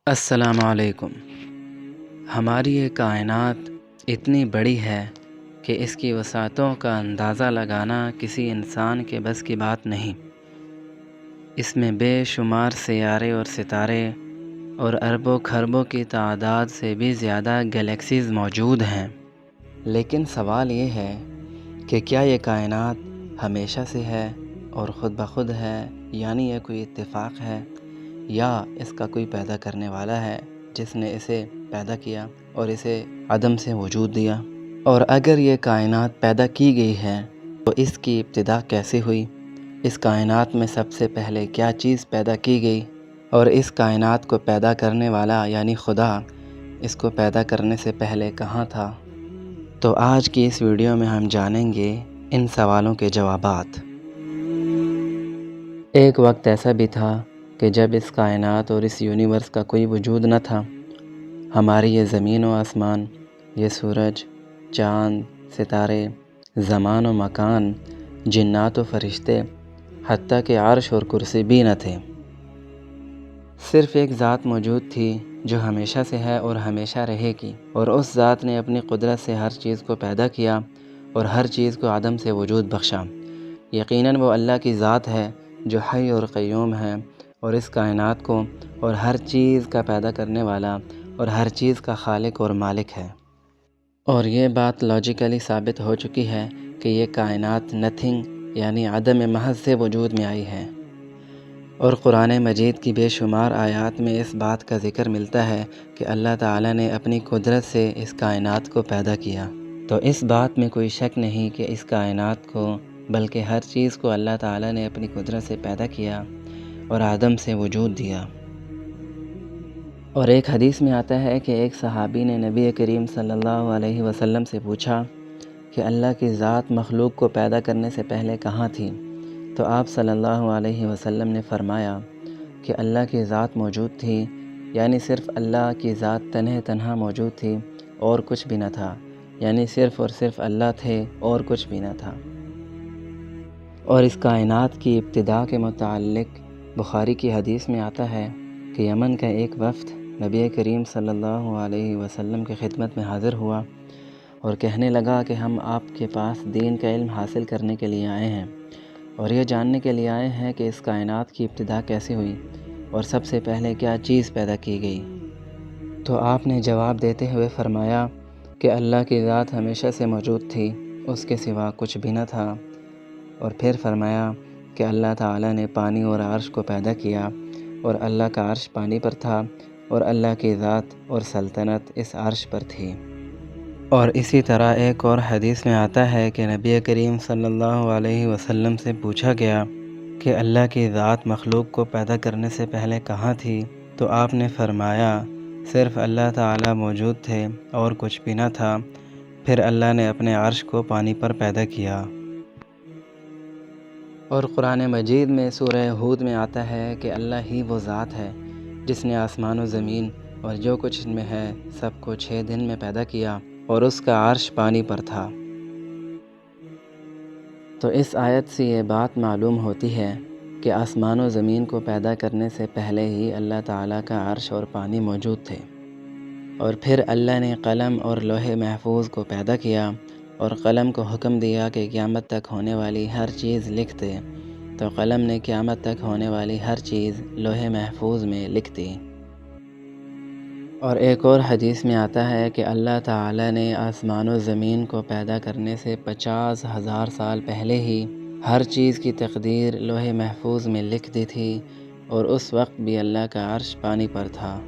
السلام علیکم۔ ہماری یہ کائنات اتنی بڑی ہے کہ اس کی وسعتوں کا اندازہ لگانا کسی انسان کے بس کی بات نہیں۔ اس میں بے شمار سیارے اور ستارے اور اربوں خربوں کی تعداد سے بھی زیادہ گلیکسیز موجود ہیں۔ لیکن سوال یہ ہے کہ کیا یہ کائنات ہمیشہ سے ہے اور خود بخود ہے، یعنی یہ کوئی اتفاق ہے، یا اس کا کوئی پیدا کرنے والا ہے جس نے اسے پیدا کیا اور اسے عدم سے وجود دیا؟ اور اگر یہ کائنات پیدا کی گئی ہے تو اس کی ابتدا کیسے ہوئی؟ اس کائنات میں سب سے پہلے کیا چیز پیدا کی گئی؟ اور اس کائنات کو پیدا کرنے والا یعنی خدا اس کو پیدا کرنے سے پہلے کہاں تھا؟ تو آج کی اس ویڈیو میں ہم جانیں گے ان سوالوں کے جوابات۔ ایک وقت ایسا بھی تھا کہ جب اس کائنات اور اس یونیورس کا کوئی وجود نہ تھا۔ ہماری یہ زمین و آسمان، یہ سورج، چاند، ستارے، زمان و مکان، جنات و فرشتے، حتیٰ کہ عرش اور کرسی بھی نہ تھے۔ صرف ایک ذات موجود تھی جو ہمیشہ سے ہے اور ہمیشہ رہے گی، اور اس ذات نے اپنی قدرت سے ہر چیز کو پیدا کیا اور ہر چیز کو عدم سے وجود بخشا۔ یقیناً وہ اللہ کی ذات ہے جو حی اور قیوم ہے اور اس کائنات کو اور ہر چیز کا پیدا کرنے والا اور ہر چیز کا خالق اور مالک ہے۔ اور یہ بات لاجیکلی ثابت ہو چکی ہے کہ یہ کائنات نتھنگ یعنی عدم محض سے وجود میں آئی ہے۔ اور قرآن مجید کی بے شمار آیات میں اس بات کا ذکر ملتا ہے کہ اللہ تعالیٰ نے اپنی قدرت سے اس کائنات کو پیدا کیا۔ تو اس بات میں کوئی شک نہیں کہ اس کائنات کو بلکہ ہر چیز کو اللہ تعالیٰ نے اپنی قدرت سے پیدا کیا اور عدم سے وجود دیا۔ اور ایک حدیث میں آتا ہے کہ ایک صحابی نے نبی کریم صلی اللہ علیہ وسلم سے پوچھا کہ اللہ کی ذات مخلوق کو پیدا کرنے سے پہلے کہاں تھی؟ تو آپ صلی اللہ علیہ وسلم نے فرمایا کہ اللہ کی ذات موجود تھی، یعنی صرف اللہ کی ذات تنہا موجود تھی اور کچھ بھی نہ تھا، یعنی صرف اور صرف اللہ تھے اور کچھ بھی نہ تھا۔ اور اس کائنات کی ابتدا کے متعلق بخاری کی حدیث میں آتا ہے کہ یمن کا ایک وفد نبی کریم صلی اللہ علیہ وسلم کی خدمت میں حاضر ہوا اور کہنے لگا کہ ہم آپ کے پاس دین کا علم حاصل کرنے کے لیے آئے ہیں اور یہ جاننے کے لیے آئے ہیں کہ اس کائنات کی ابتدا کیسے ہوئی اور سب سے پہلے کیا چیز پیدا کی گئی۔ تو آپ نے جواب دیتے ہوئے فرمایا کہ اللہ کی ذات ہمیشہ سے موجود تھی، اس کے سوا کچھ بھی نہ تھا۔ اور پھر فرمایا کہ اللہ تعالیٰ نے پانی اور عرش کو پیدا کیا اور اللہ کا عرش پانی پر تھا اور اللہ کی ذات اور سلطنت اس عرش پر تھی۔ اور اسی طرح ایک اور حدیث میں آتا ہے کہ نبی کریم صلی اللہ علیہ وسلم سے پوچھا گیا کہ اللہ کی ذات مخلوق کو پیدا کرنے سے پہلے کہاں تھی؟ تو آپ نے فرمایا صرف اللہ تعالیٰ موجود تھے اور کچھ بھی نہ تھا، پھر اللہ نے اپنے عرش کو پانی پر پیدا کیا۔ اور قرآن مجید میں سورہ ہود میں آتا ہے کہ اللہ ہی وہ ذات ہے جس نے آسمان و زمین اور جو کچھ ان میں ہے سب کو 6 دن میں پیدا کیا اور اس کا عرش پانی پر تھا۔ تو اس آیت سے یہ بات معلوم ہوتی ہے کہ آسمان و زمین کو پیدا کرنے سے پہلے ہی اللہ تعالیٰ کا عرش اور پانی موجود تھے، اور پھر اللہ نے قلم اور لوح محفوظ کو پیدا کیا اور قلم کو حکم دیا کہ قیامت تک ہونے والی ہر چیز لکھ دے، تو قلم نے قیامت تک ہونے والی ہر چیز لوح محفوظ میں لکھ دی۔ اور ایک اور حدیث میں آتا ہے کہ اللہ تعالیٰ نے آسمان و زمین کو پیدا کرنے سے 50,000 سال پہلے ہی ہر چیز کی تقدیر لوح محفوظ میں لکھ دی تھی، اور اس وقت بھی اللہ کا عرش پانی پر تھا۔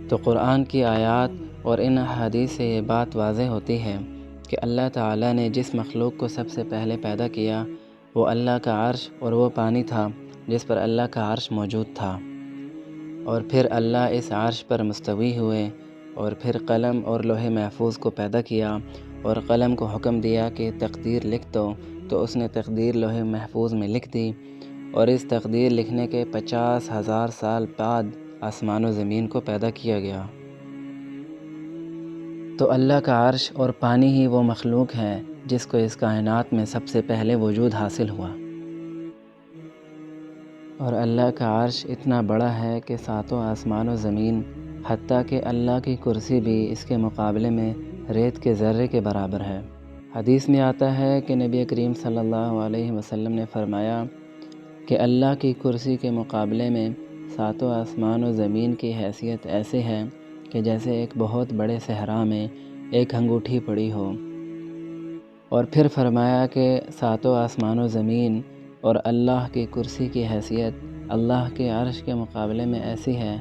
تو قرآن کی آیات اور ان حدیث سے یہ بات واضح ہوتی ہے کہ اللہ تعالیٰ نے جس مخلوق کو سب سے پہلے پیدا کیا وہ اللہ کا عرش اور وہ پانی تھا جس پر اللہ کا عرش موجود تھا، اور پھر اللہ اس عرش پر مستوی ہوئے اور پھر قلم اور لوح محفوظ کو پیدا کیا اور قلم کو حکم دیا کہ تقدیر لکھ دو، تو اس نے تقدیر لوح محفوظ میں لکھ دی، اور اس تقدیر لکھنے کے 50,000 سال بعد آسمان و زمین کو پیدا کیا گیا۔ تو اللہ کا عرش اور پانی ہی وہ مخلوق ہے جس کو اس کائنات میں سب سے پہلے وجود حاصل ہوا۔ اور اللہ کا عرش اتنا بڑا ہے کہ ساتوں آسمان و زمین، حتیٰ کہ اللہ کی کرسی بھی اس کے مقابلے میں ریت کے ذرے کے برابر ہے۔ حدیث میں آتا ہے کہ نبی کریم صلی اللہ علیہ وسلم نے فرمایا کہ اللہ کی کرسی کے مقابلے میں ساتوں آسمان و زمین کی حیثیت ایسے ہے کہ جیسے ایک بہت بڑے صحرا میں ایک انگوٹھی پڑی ہو۔ اور پھر فرمایا کہ ساتوں آسمان و زمین اور اللہ کی کرسی کی حیثیت اللہ کے عرش کے مقابلے میں ایسی ہے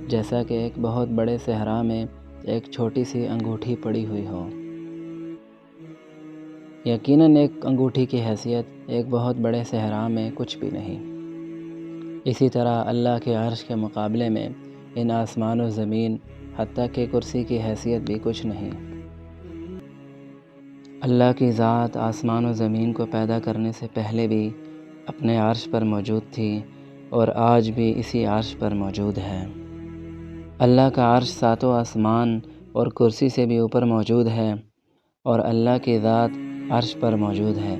جیسا کہ ایک بہت بڑے صحرا میں ایک چھوٹی سی انگوٹھی پڑی ہوئی ہو۔ یقیناً ایک انگوٹھی کی حیثیت ایک بہت بڑے صحرا میں کچھ بھی نہیں۔ اسی طرح اللہ کے عرش کے مقابلے میں ان آسمان و زمین حتیٰ کہ کرسی کی حیثیت بھی کچھ نہیں۔ اللہ کی ذات آسمان و زمین کو پیدا کرنے سے پہلے بھی اپنے عرش پر موجود تھی اور آج بھی اسی عرش پر موجود ہے۔ اللہ کا عرش ساتوں آسمان اور کرسی سے بھی اوپر موجود ہے اور اللہ کی ذات عرش پر موجود ہے،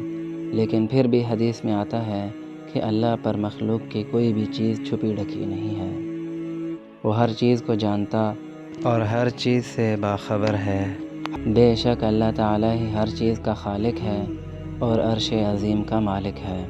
لیکن پھر بھی حدیث میں آتا ہے کہ اللہ پر مخلوق کی کوئی بھی چیز چھپی ڈھکی نہیں ہے۔ وہ ہر چیز کو جانتا اور ہر چیز سے باخبر ہے۔ بے شک اللہ تعالیٰ ہی ہر چیز کا خالق ہے اور عرش عظیم کا مالک ہے۔